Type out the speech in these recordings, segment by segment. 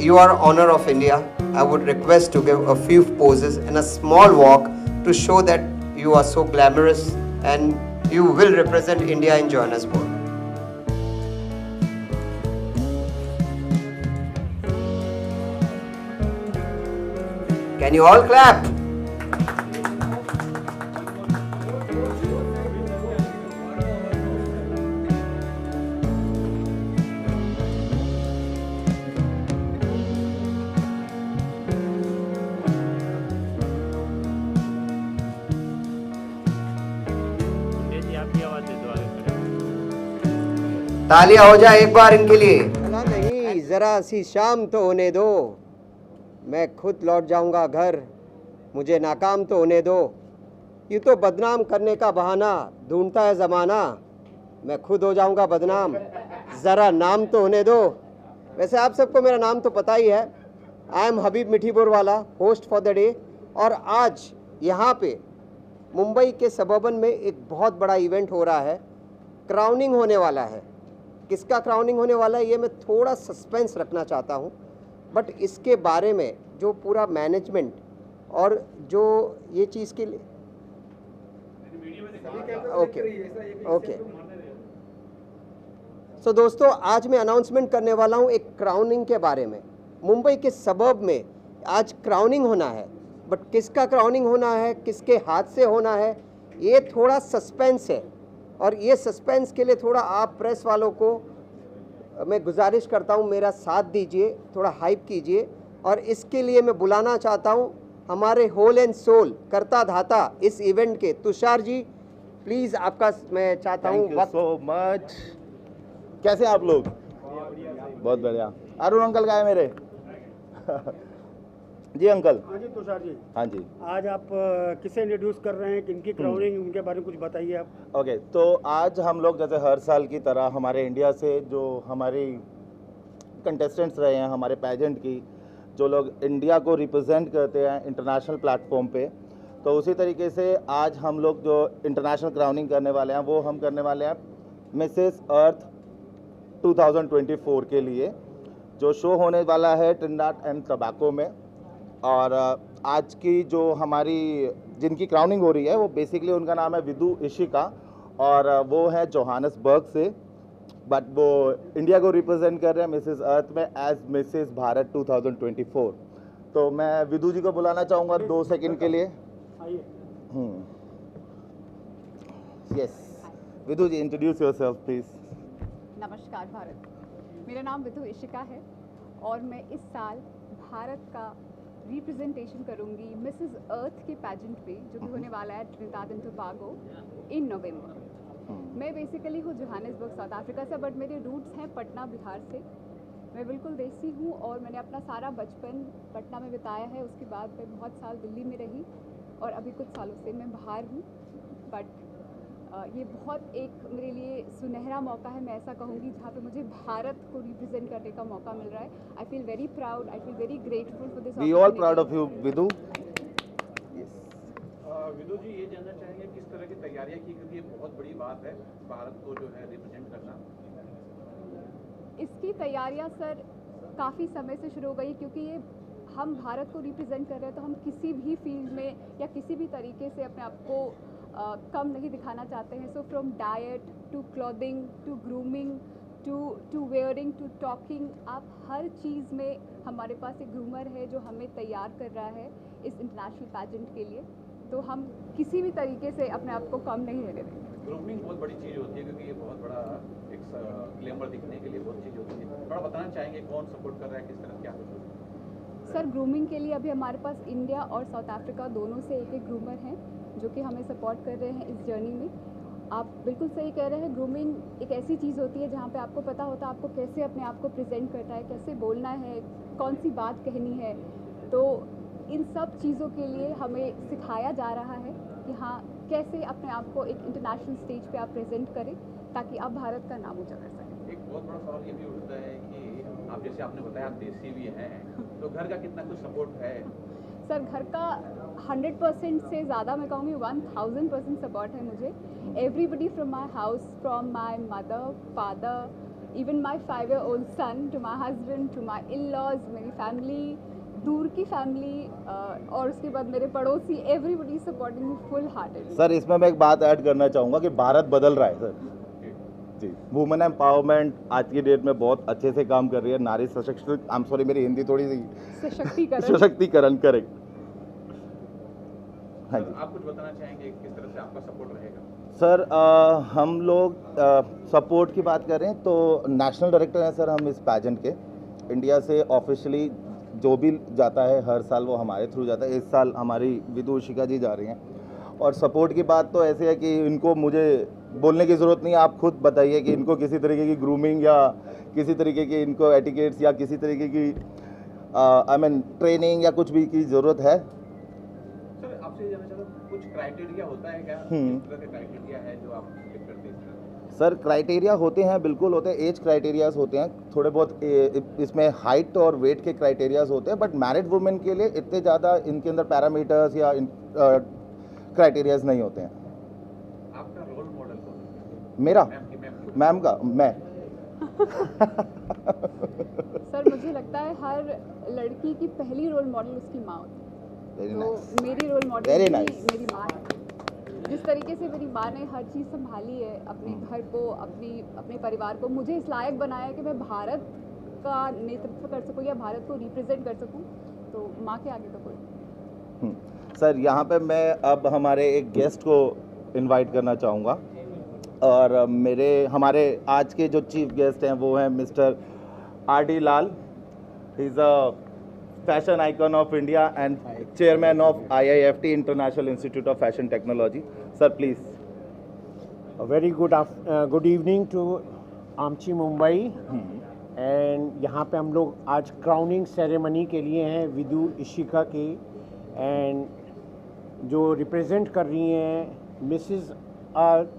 you are honor of India, I would request to give a few poses and a small walk to show that you are so glamorous and you will represent India in Johannesburg. Can you all clap? तालियां हो जाए एक बार इनके लिए। नहीं, जरा सी शाम तो होने दो, मैं खुद लौट जाऊंगा घर, मुझे नाकाम तो होने दो। ये तो बदनाम करने का बहाना ढूंढता है ज़माना, मैं खुद हो जाऊंगा बदनाम, ज़रा नाम तो होने दो। वैसे आप सबको मेरा नाम तो पता ही है, आई एम हबीब मिठीपुर वाला, होस्ट फॉर द डे। और आज यहाँ पे मुंबई के सबर्बन में एक बहुत बड़ा इवेंट हो रहा है, क्राउनिंग होने वाला है। किसका क्राउनिंग होने वाला है ये मैं थोड़ा सस्पेंस रखना चाहता हूँ, बट इसके बारे में जो पूरा मैनेजमेंट और जो ये चीज़ के लिए ओके सो दोस्तों, आज मैं अनाउंसमेंट करने वाला हूँ एक क्राउनिंग के बारे में। मुंबई के सबर्ब में आज क्राउनिंग होना है, बट किसका क्राउनिंग होना है, किसके हाथ से होना है, ये थोड़ा सस्पेंस है। और ये सस्पेंस के लिए थोड़ा आप प्रेस वालों को मैं गुजारिश करता हूँ, मेरा साथ दीजिए, थोड़ा हाइप कीजिए। और इसके लिए मैं बुलाना चाहता हूँ हमारे होल एंड सोल करता धाता इस इवेंट के तुषार जी, प्लीज़ आपका मैं चाहता हूँ। Thank you so much. कैसे आप लोग? बहुत बढ़िया। अरुण अंकल का है मेरे जी अंकल। हाँ जी तुषार जी। हाँ जी। आज आप किसे इंट्रोड्यूस कर रहे हैं, किनकी क्राउनिंग, उनके बारे में कुछ बताइए आप। ओके, तो आज हम लोग जैसे हर साल की तरह हमारे इंडिया से जो हमारी कंटेस्टेंट्स रहे हैं, हमारे पैजेंट की जो लोग इंडिया को रिप्रेजेंट करते हैं इंटरनेशनल प्लेटफॉर्म पे, तो उसी तरीके से आज हम लोग जो इंटरनेशनल क्राउनिंग करने वाले हैं वो हम करने वाले हैं मिसेस अर्थ 2024 के लिए, जो शो होने वाला है ट्रिनिडाद एंड टोबैगो में। और आज की जो हमारी जिनकी क्राउनिंग हो रही है वो बेसिकली उनका नाम है विदु इशिका, और वो है जोहान्सबर्ग से, बट वो इंडिया को रिप्रेजेंट कर रहे हैं मिसेस अर्थ में एज मिसेस भारत 2024। तो मैं विदु जी को बुलाना चाहूँगा 2 सेकंड के लिए। Yes Vidu ji, introduce yourself please. नमस्कार भारत, मेरा नाम विदु इशिका है और मैं इस साल भारत का रिप्रेजेंटेशन करूंगी मिसेस अर्थ के पैजेंट पे, जो कि होने वाला है ट्रिनिडाद एंड टोबैगो इन नवंबर। मैं बेसिकली हूँ जोहान्सबर्ग साउथ अफ्रीका से, बट मेरे रूट्स हैं पटना बिहार से। मैं बिल्कुल देसी हूँ और मैंने अपना सारा बचपन पटना में बिताया है। उसके बाद मैं बहुत साल दिल्ली में रही और अभी कुछ सालों से मैं बाहर हूँ। बट ये बहुत एक मेरे लिए सुनहरा मौका है, मैं ऐसा कहूँगी, जहाँ पे मुझे भारत को रिप्रेजेंट करने का मौका मिल रहा है। I feel very proud, I feel very grateful for this. We all proud of you Vidu. Vidu ji, ये जानना चाहेंगे किस तरह की तैयारियां की, क्योंकि ये बहुत बड़ी बात है भारत को जो है रिप्रेजेंट करना। इसकी तैयारियां सर काफ़ी समय से शुरू हो गई, क्योंकि ये हम भारत को रिप्रेजेंट कर रहे हैं, तो हम किसी भी फील्ड में या किसी भी तरीके से अपने आप को कम नहीं दिखाना चाहते हैं। So from diet to clothing to grooming to wearing to talking, आप हर चीज़ में हमारे पास एक ग्रूमर है जो हमें तैयार कर रहा है इस इंटरनेशनल पैजेंट के लिए। तो हम किसी भी तरीके से अपने आप को कम नहीं रहने देंगे। ग्रूमिंग बहुत बड़ी चीज़ होती है, क्योंकि ये बहुत बड़ा एक ग्लैमर दिखने के लिए बहुत चीज़ होती है। थोड़ा बताना चाहेंगे कौन सपोर्ट कर रहा है, किस तरह क्या कुछ? सर, ग्रूमिंग के लिए अभी हमारे पास इंडिया और साउथ अफ्रीका दोनों से एक ग्रूमर हैं जो कि हमें सपोर्ट कर रहे हैं इस जर्नी में। आप बिल्कुल सही कह रहे हैं, ग्रूमिंग एक ऐसी चीज़ होती है जहाँ पे आपको पता होता है आपको कैसे अपने आप को प्रेजेंट करना है, कैसे बोलना है, कौन सी बात कहनी है। तो इन सब चीज़ों के लिए हमें सिखाया जा रहा है कि हाँ, कैसे अपने आप को एक इंटरनेशनल स्टेज पे आप प्रेजेंट करें ताकि आप भारत का नाम ऊँचा कर सकें। एक बहुत बड़ा सवाल ये भी उठता है कि आप जैसे आपने बताया आप देसी भी हैं, तो घर का कितना कुछ सपोर्ट है? सर, घर का 100% से ज़्यादा मैं कहूँगी 1000% सपोर्ट है मुझे। Everybody from my house, from my mother, father, even my 5-year-old son, to my husband, to my in-laws, मेरी फैमिली, दूर की फैमिली, और उसके बाद मेरे पड़ोसी, everybody supporting me full heartedly. Sir इसमें मैं एक बात ऐड करना चाहूँगा कि भारत बदल रहा है सर जी। वुमेन एम्पावरमेंट आज की डेट में बहुत अच्छे से काम कर रही है। नारी सशक्तिकरण, आई एम सॉरी मेरी हिंदी थोड़ी सी सशक्तिकरण करेक्ट। हाँ जी, आप कुछ बताना चाहेंगे किस तरह से आपका सपोर्ट रहेगा? सर हम लोग सपोर्ट की बात करें तो नेशनल डायरेक्टर हैं सर हम इस पैजेंट के। इंडिया से ऑफिशियली जो भी जाता है हर साल वो हमारे थ्रू जाता है। इस साल हमारी विदु इशिका जी जा रही हैं। और सपोर्ट की बात तो ऐसे है कि इनको मुझे बोलने की ज़रूरत नहीं है, आप खुद बताइए कि इनको किसी तरीके की ग्रूमिंग या किसी तरीके की इनको एटिकेट्स या किसी तरीके की आई मीन ट्रेनिंग या कुछ भी की ज़रूरत है? सर आपसे ये जानना चाहता हूँ, कुछ क्राइटेरिया होता है क्या? किस तरह के क्राइटेरिया है जो आप सिलेक्ट करते हैं? सर क्राइटेरिया होते हैं, बिल्कुल होते हैं। एज क्राइटेरियाज होते हैं, थोड़े बहुत इसमें हाइट और वेट के क्राइटेरियाज होते हैं, बट मैरिड वुमेन के लिए इतने ज़्यादा इनके अंदर पैरामीटर्स या क्राइटेरियाज नहीं होते हैं। आपका रोल मॉडल कौन है? मेरा मैम मैम का मैं सर मुझे लगता है हर लड़की की पहली रोल मॉडल उसकी माँ होती है। वेरी तो नाइस। मेरी रोल मॉडल Very भी nice. मेरी माँ है। जिस तरीके से मेरी माँ ने हर चीज़ संभाली है, अपने घर को, अपने परिवार को, मुझे इस लायक बनाया है कि मैं भारत का नेतृत्व कर सकूँ या भारत को रिप्रेजेंट कर सकूँ, तो माँ के आगे तो कोई। सर यहाँ पे मैं अब हमारे एक गेस्ट को इनवाइट करना चाहूँगा। और हमारे आज के जो चीफ गेस्ट हैं वो हैं mister R.D. Lal. He is a fashion icon of India and chairman of IIFT international institute of fashion technology. Sir please. A very good evening to आमची मुंबई। एंड यहाँ पे हम लोग आज क्राउनिंग सेरेमनी के लिए हैं विदु इशिका की, एंड जो रिप्रेजेंट कर रही हैं Mrs earth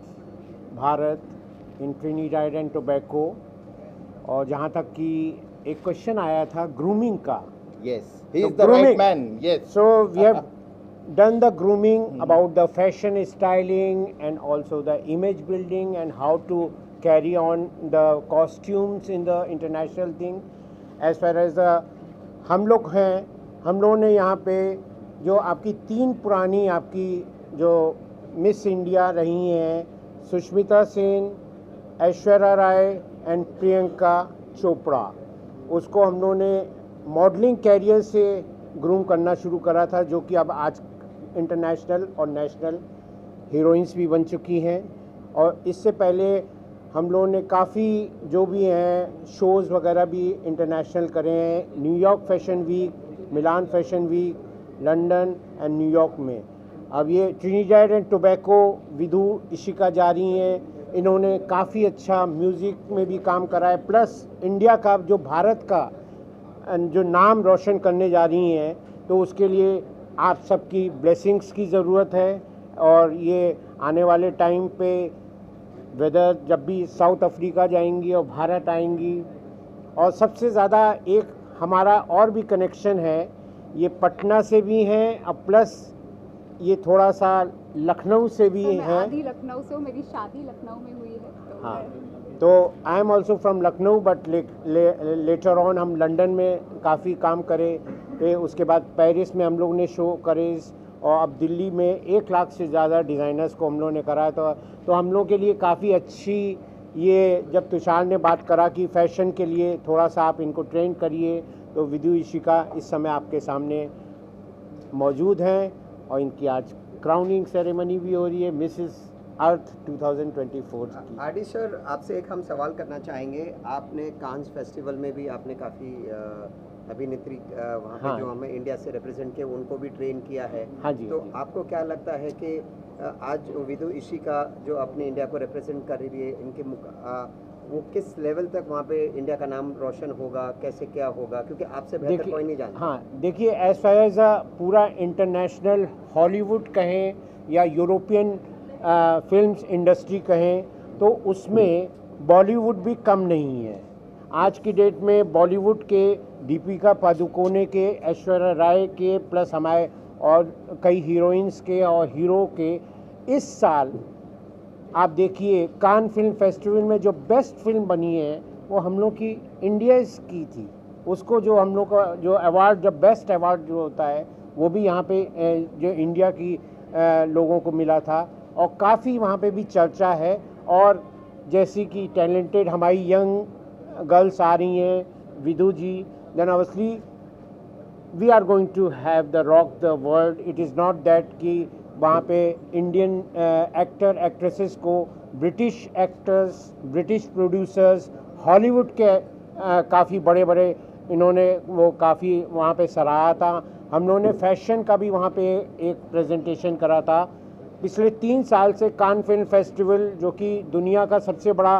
Bharat in Trinidad and tobacco. और जहाँ तक कि एक क्वेश्चन आया था ग्रूमिंग का, Yes, he is So the right grooming. man. Yes. so we have done the grooming about the fashion styling and also the image building and how to carry on the costumes in the international thing. As far as हम लोग हैं, हम लोगों ने यहाँ पे जो आपकी 3 पुरानी आपकी जो मिस इंडिया रही हैं, सुष्मिता सेन, ऐश्वर्या राय एंड प्रियंका चोपड़ा, उसको हम लोगों ने मॉडलिंग कैरियर से ग्रूम करना शुरू करा था, जो कि अब आज इंटरनेशनल और नेशनल हीरोइंस भी बन चुकी हैं। और इससे पहले हम लोगों ने काफ़ी जो भी हैं शोज़ वगैरह भी इंटरनेशनल करे हैं, New York fashion week, Milan fashion week, London and New York में। अब ये Trinidad and Tobago Vidu Ishika जा रही हैं, इन्होंने काफ़ी अच्छा म्यूज़िक में भी काम करा है, प्लस इंडिया का जो भारत का जो नाम रोशन करने जा रही हैं, तो उसके लिए आप सबकी ब्लेसिंग्स की ज़रूरत है। और ये आने वाले टाइम पे वेदर जब भी साउथ अफ्रीका जाएंगी और भारत आएंगी, और सबसे ज़्यादा एक हमारा और भी कनेक्शन है, ये पटना से भी हैं और प्लस ये थोड़ा सा लखनऊ से भी सर, मैं हैं। आधी लखनऊ से हूँ, मेरी शादी लखनऊ में हुई है। तो हाँ, तो I am also from Lucknow, but later on हम लंदन में काफ़ी काम करे, फिर उसके बाद पेरिस में हम लोग ने शो करे, और अब दिल्ली में 1 लाख से ज़्यादा डिज़ाइनर्स को हम लोगों ने करा। तो हम लोग के लिए काफ़ी अच्छी, ये जब तुषार ने बात करा कि फ़ैशन के लिए थोड़ा सा आप इनको ट्रेन करिए, तो विदु इशिका इस समय आपके सामने मौजूद हैं और इनकी आज क्राउनिंग सेरेमनी भी हो रही है मिसेस अर्थ 2024 की। आरडी सर, आपसे एक हम सवाल करना चाहेंगे। आपने कांस फेस्टिवल में भी आपने काफ़ी अभिनेत्री वहाँ पे हाँ। जो हमें इंडिया से रिप्रेजेंट किए उनको भी ट्रेन किया है। हाँ जी, तो हाँ जी। आपको क्या लगता है कि आज विदु इशिका जो अपने इंडिया को रिप्रेजेंट कर रही है, वो किस लेवल तक वहाँ पे इंडिया का नाम रोशन होगा, कैसे क्या होगा, क्योंकि आपसे बेहतर कोई नहीं जानता। हाँ, देखिए एज फार एज पूरा इंटरनेशनल हॉलीवुड कहें या यूरोपियन फिल्म्स इंडस्ट्री कहें, तो उसमें बॉलीवुड भी कम नहीं है। आज की डेट में बॉलीवुड के दीपिका पादुकोणे के, ऐश्वर्या राय के, प्लस हमारे और कई हीरोइंस के और हीरो के, इस साल आप देखिए कान फिल्म फेस्टिवल में जो बेस्ट फिल्म बनी है वो हम लोग की इंडियाज़ की थी। उसको जो हम लोग का जो अवार्ड, जब बेस्ट अवार्ड जो होता है वो भी यहाँ पे जो इंडिया की लोगों को मिला था, और काफ़ी वहाँ पे भी चर्चा है। और जैसी कि टैलेंटेड हमारी यंग गर्ल्स आ रही हैं, Vidu ji, then obviously we are going to have the rock the world. It is not that कि वहाँ पे इंडियन एक्टर एक्ट्रेसेस को British actors, British producers, Hollywood के काफ़ी बड़े बड़े इन्होंने वो काफ़ी वहाँ पे सराहा था। हम लोगों ने फैशन का भी वहाँ पे एक प्रेजेंटेशन करा था। पिछले 3 साल से कान फिल्म फेस्टिवल, जो कि दुनिया का सबसे बड़ा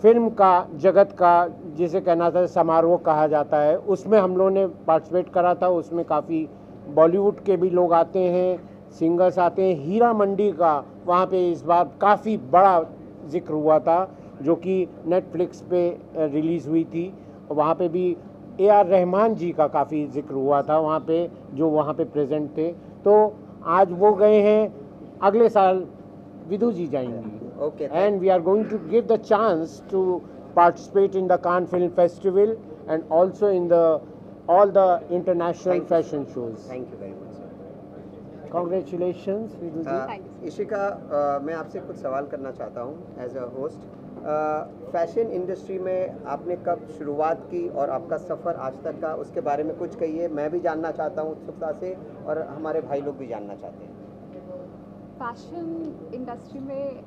फिल्म का जगत का जिसे कहना था समारोह कहा जाता है, उसमें हम लोगों ने पार्टिसिपेट करा था। उसमें काफ़ी बॉलीवुड के भी लोग आते हैं, सिंगर्स आते हैं। हीरा मंडी का वहाँ पे इस बार काफ़ी बड़ा जिक्र हुआ था, जो कि नेटफ्लिक्स पे रिलीज़ हुई थी। वहाँ पे भी AR रहमान जी का काफ़ी जिक्र हुआ था वहाँ पे, जो वहाँ पे प्रेजेंट थे। तो आज वो गए हैं, अगले साल विदु जी जाएंगी। Okay, And we are going to give the chance to participate in the Cannes Film Festival and also in all the international fashion shows. Thank you very much sir. Congratulations, Vidu ji. Thank you. Ishika, मैं आपसे कुछ सवाल करना चाहता हूँ as a host. Fashion industry में आपने कब शुरुआत की और आपका सफ़र आज तक का, उसके बारे में कुछ कहिए। मैं भी जानना चाहता हूँ उत्सुकता से, और हमारे भाई लोग भी जानना चाहते हैं। फैशन इंडस्ट्री में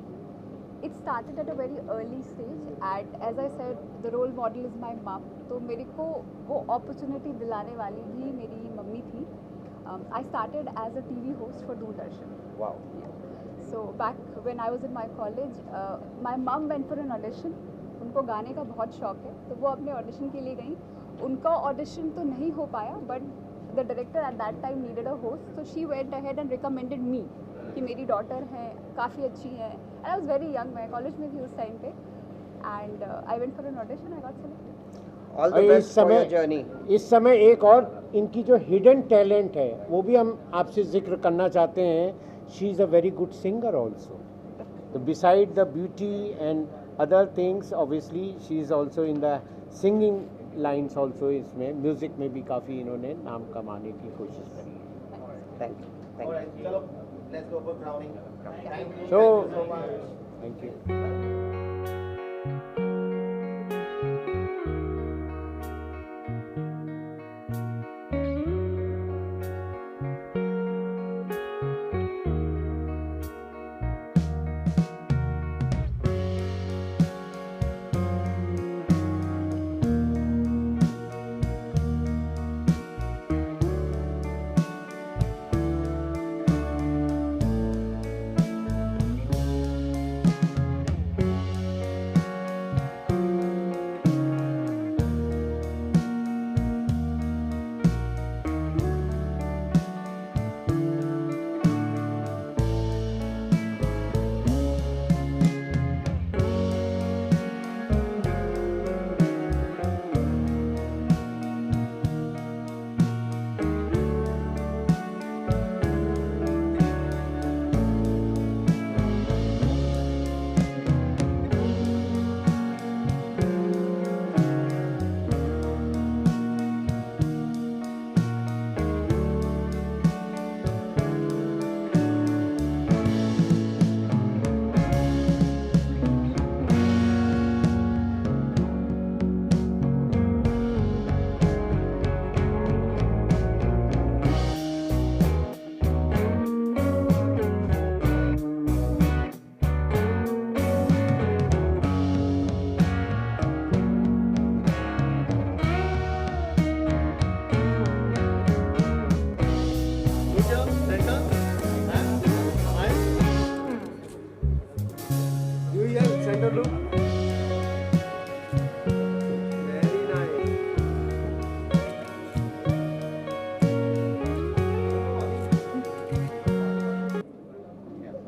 it started at a very early stage, and as I said, the role model is my mom. तो मेरे को वो अपॉर्चुनिटी दिलाने वाली भी मेरी मम्मी थी। I started as a TV host for Doordarshan. Wow. So back when I was in my college, my mom went for an audition. उनको गाने का बहुत शौक है, तो वो अपने ऑडिशन के लिए गई। उनका ऑडिशन तो नहीं हो पाया, but the director at that time needed a host, so she went ahead and recommended me कि मेरी डॉटर है, काफ़ी अच्छी है। And I was very young, मैं कॉलेज में थी उस टाइम पे, and I went for an audition, I got selected. All the और बेस्ट फॉर योर जर्नी। इस समय एक और इनकी जो हिडन टैलेंट है वो भी हम आपसे जिक्र करना चाहते हैं। She is a very good singer also. तो beside the beauty and other things, obviously she is also in the singing lines also. इसमें म्यूज़िक में भी काफ़ी इन्होंने नाम कमाने की कोशिश करी है। Thank you, thank you. चलो let's go for crowning. Thank you So, so much. Thank you.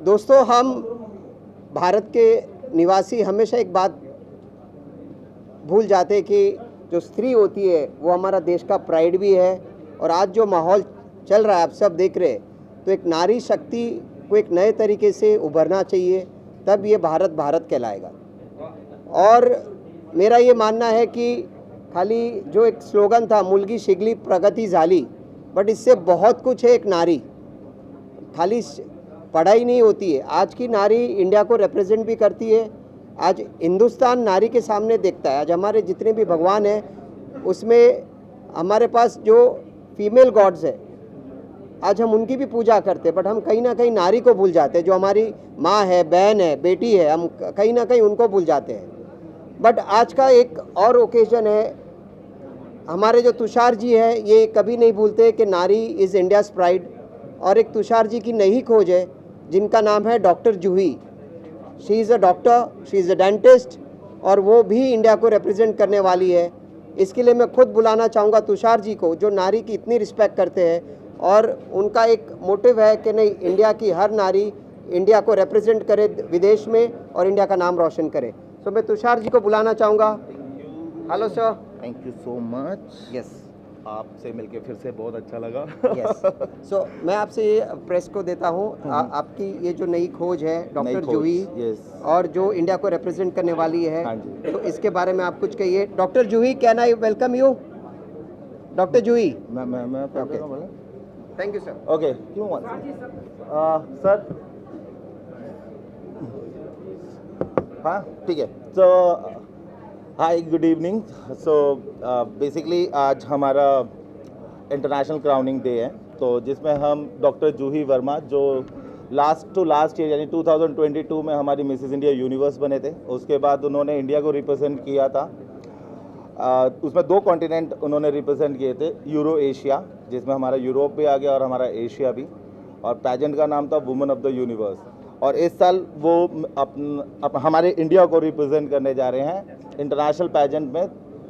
दोस्तों, हम भारत के निवासी हमेशा एक बात भूल जाते हैं कि जो स्त्री होती है वो हमारा देश का प्राइड भी है। और आज जो माहौल चल रहा है, आप सब देख रहे हैं, तो एक नारी शक्ति को एक नए तरीके से उभरना चाहिए, तब ये भारत भारत कहलाएगा। और मेरा ये मानना है कि खाली जो एक स्लोगन था मुलगी शिगली प्रगति झाली, बट इससे बहुत कुछ है। एक नारी खाली पढ़ाई नहीं होती है, आज की नारी इंडिया को रिप्रेजेंट भी करती है। आज हिंदुस्तान नारी के सामने देखता है। आज हमारे जितने भी भगवान हैं उसमें हमारे पास जो फीमेल गॉड्स है, आज हम उनकी भी पूजा करते हैं, बट हम कहीं ना कहीं नारी को भूल जाते हैं। जो हमारी माँ है, बहन है, बेटी है, हम कहीं ना कहीं उनको भूल जाते हैं। बट आज का एक और ओकेजन है, हमारे जो तुषार जी है ये कभी नहीं भूलते कि नारी इज़ इंडियाज़ प्राइड। और एक तुषार जी की नई खोज है जिनका नाम है doctor Juhi. She is a doctor, she is a dentist, और वो भी इंडिया को रिप्रेजेंट करने वाली है। इसके लिए मैं खुद बुलाना चाहूँगा तुषार जी को, जो नारी की इतनी रिस्पेक्ट करते हैं और उनका एक मोटिव है कि नहीं, इंडिया की हर नारी इंडिया को रिप्रेजेंट करे विदेश में और इंडिया का नाम रोशन करे। सो मैं तुषार जी को बुलाना चाहूँगा। Hello sir. Thank you so much. Yes आपसे मिलके फिर से बहुत अच्छा लगा। यस। सो मैं आपसे ये प्रेस को देता हूँ, आपकी ये जो नई खोज है डॉक्टर जूही, यस, और जो इंडिया को रिप्रेजेंट करने वाली है, हाँ जी। तो इसके बारे में आप कुछ कहिए। Doctor Juhi, can I welcome you? Doctor Juhi, मैं Okay. बोला। Thank you sir. ओके, क्यों वन सर? हाँ ठीक है। तो hi, good evening. So basically आज हमारा इंटरनेशनल क्राउनिंग डे है, तो जिसमें हम डॉक्टर जूही वर्मा, जो लास्ट ईयर यानी 2022 में हमारी मिसेस इंडिया यूनिवर्स बने थे, उसके बाद उन्होंने इंडिया को रिप्रेजेंट किया था। उसमें 2 कॉन्टिनेंट उन्होंने रिप्रेजेंट किए थे, यूरो एशिया, जिसमें हमारा यूरोप भी आ गया और हमारा एशिया भी, और पैजेंट का नाम था वुमेन ऑफ द यूनिवर्स। और इस साल वो हमारे इंडिया को रिप्रेजेंट करने जा रहे हैं इंटरनेशनल पैजेंट में।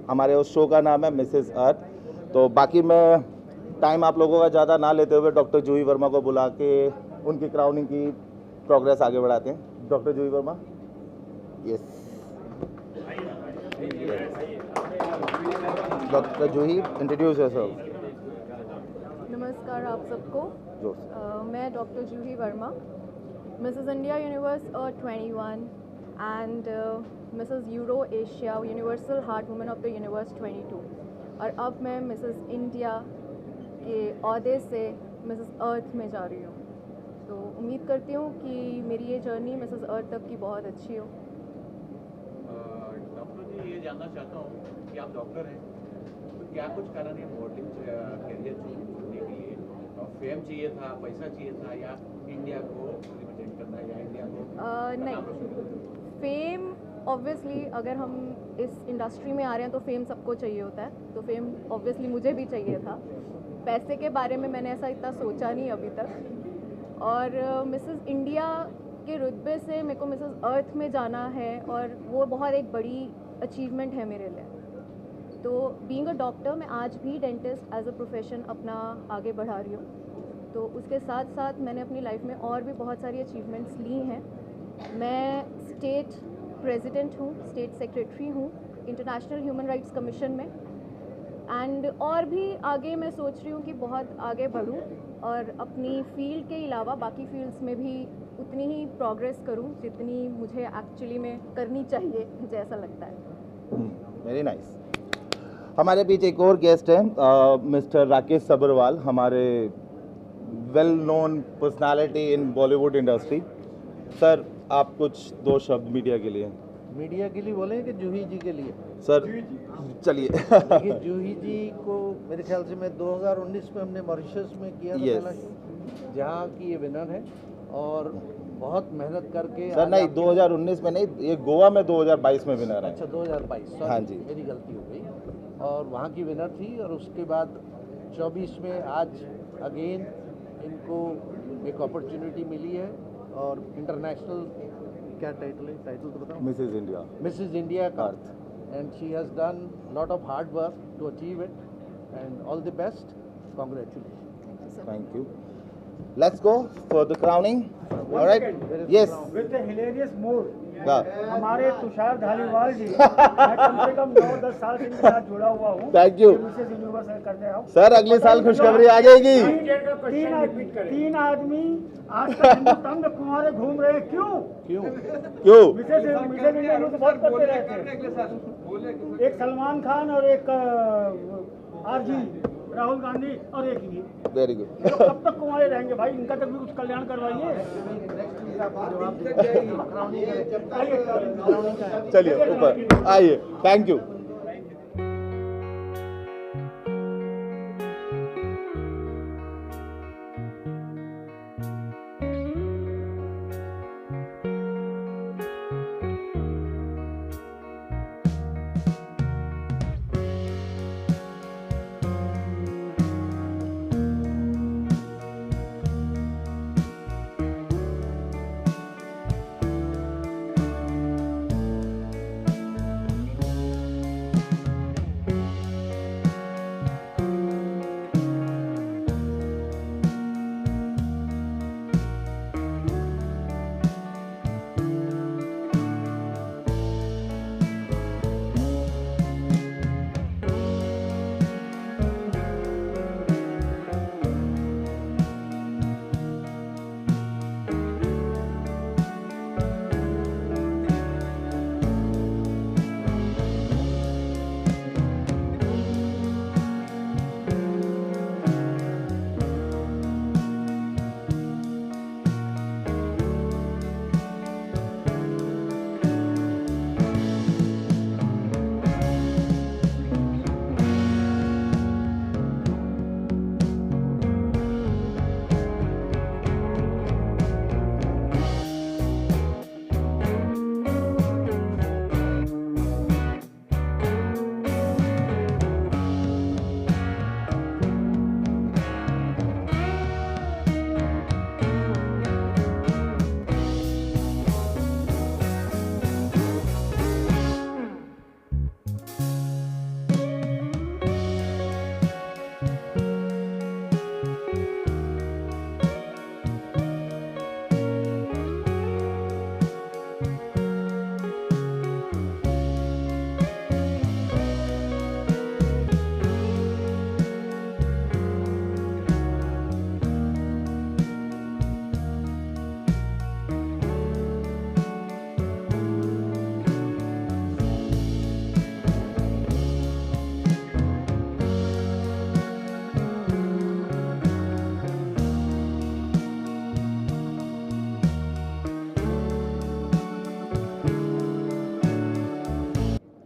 हमारे उस शो का नाम है मिसेस अर्थ। तो बाकी मैं टाइम आप लोगों का ज़्यादा ना लेते हुए डॉक्टर जूही वर्मा को बुला के उनकी क्राउनिंग की प्रोग्रेस आगे बढ़ाते हैं। डॉक्टर जूही वर्मा। यस डॉक्टर जूही, इंट्रोड्यूस योरसेल्फ। नमस्कार आप सबको। मैं doctor Juhi Verma, Mrs India universe 21 and Mrs euro Asia universal heart women of the universe 22, और अब मैं मिसेस इंडिया के ओहदे से मिसेस अर्थ में जा रही हूँ। तो उम्मीद करती हूँ कि मेरी ये जर्नी मिसेस अर्थ तक की बहुत अच्छी हो। डॉक्टर जी, ये जानना चाहता हूँ कि आप डॉक्टर हैं, तो क्या कुछ कारण है मॉडलिंग करियर चुनने के लिए? फेम चाहिए था, पैसा चाहिए था, या इंडिया को रिप्रेजेंट करना है, या इंडिया को नहीं, फेम ऑब्वियसली अगर हम इस इंडस्ट्री में आ रहे हैं तो फेम सबको चाहिए होता है, तो फेम ऑब्वियसली मुझे भी चाहिए था। पैसे के बारे में मैंने ऐसा इतना सोचा नहीं अभी तक। और मिसेस इंडिया के रुतबे से मेरे को मिसेस अर्थ में जाना है, और वो बहुत एक बड़ी अचीवमेंट है मेरे लिए। तो बीइंग अ डॉक्टर, मैं आज भी डेंटिस्ट एज अ प्रोफेशन अपना आगे बढ़ा रही हूँ। तो उसके साथ साथ मैंने अपनी लाइफ में और भी बहुत सारी अचीवमेंट्स ली हैं। मैं स्टेट प्रेसिडेंट हूँ, स्टेट सेक्रेटरी हूँ इंटरनेशनल ह्यूमन राइट्स कमीशन में, एंड और भी आगे मैं सोच रही हूँ कि बहुत आगे बढ़ूँ और अपनी फील्ड के अलावा बाकी फील्ड्स में भी उतनी ही प्रोग्रेस करूँ जितनी मुझे एक्चुअली में करनी चाहिए, मुझे ऐसा लगता है। Very nice. हमारे बीच एक और गेस्ट हैं, मिस्टर राकेश सबरवाल, हमारे वेल नोन पर्सनालिटी इन बॉलीवुड इंडस्ट्री। सर, आप कुछ 2 शब्द मीडिया के लिए। मीडिया के लिए बोले कि जूही जी के लिए? सर चलिए। देखिए, जूही जी को मेरे ख्याल से मैं 2019 में हमने मॉरिशस में किया था पहला शो, जहाँ की ये विनर है, और बहुत मेहनत करके। सर नहीं, 2019 में नहीं, ये गोवा में 2022 में विनर है। अच्छा, 2022, हाँ जी, मेरी गलती हो गई। और वहाँ की विनर थी, और उसके बाद 24 में आज अगेन इनको एक अपॉर्चुनिटी मिली है, और इंटरनेशनल क्या टाइटल है? टाइटल तो बताओ। Mrs India. मिसेस इंडिया का, and she has done lot of hard work to achieve it, and all the best, congratulation. Thank you. Let's go for the crowning. All right. Yes. With a hilarious mood, हमारे तुषार धालीवाल जी मैं कम से कम 9-10 साल से इनके साथ जुड़ा हुआ हूँ। Thank you. मिसेस यूनिवर्स करते हैं सर अगले साल खुशखबरी आ जाएगी। तीन आदमी आज तक हिंदुस्तान में कुंवारे घूम रहे हैं, क्यों? क्यों? मिसेस इंडिया न्यूज़ बहुत करते रहते हैं। एक सलमान खान और एक आरजी राहुल गांधी और एक ये। Very good. ये लोग कब तक कुंवारे रहेंगे भाई? इनका तक भी कुछ कल्याण करवाइए। चलिए ऊपर आइए। Thank you.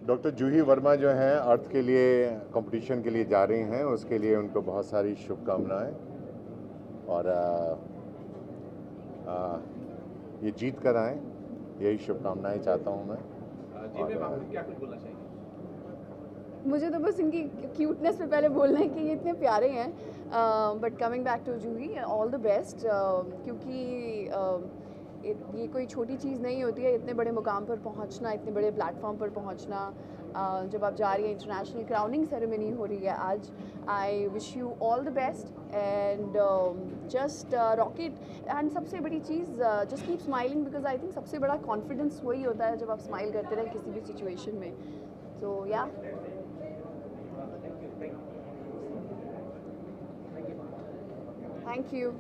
डॉक्टर जूही वर्मा जो हैं अर्थ के लिए कंपटीशन के लिए जा रही हैं, उसके लिए उनको बहुत सारी शुभकामनाएं और ये जीत कर आएँ, यही शुभकामनाएं चाहता हूं मैं। जी मैम, आप क्या कुछ बोलना चाहेंगे? मुझे तो बस इनकी क्यूटनेस पे पहले बोलना है कि ये इतने प्यारे हैं। But coming back to Juhi, all the best, क्योंकि ये कोई छोटी चीज़ नहीं होती है इतने बड़े मुकाम पर पहुंचना, इतने बड़े प्लेटफॉर्म पर पहुंचना। जब आप जा रही हैं, इंटरनेशनल क्राउनिंग सेरेमनी हो रही है आज। I wish you all the best and just rock it. And सबसे बड़ी चीज़, just keep smiling, because I think सबसे बड़ा कॉन्फिडेंस वही होता है जब आप स्माइल करते रहें किसी भी सिचुएशन में। सो या, थैंक यू।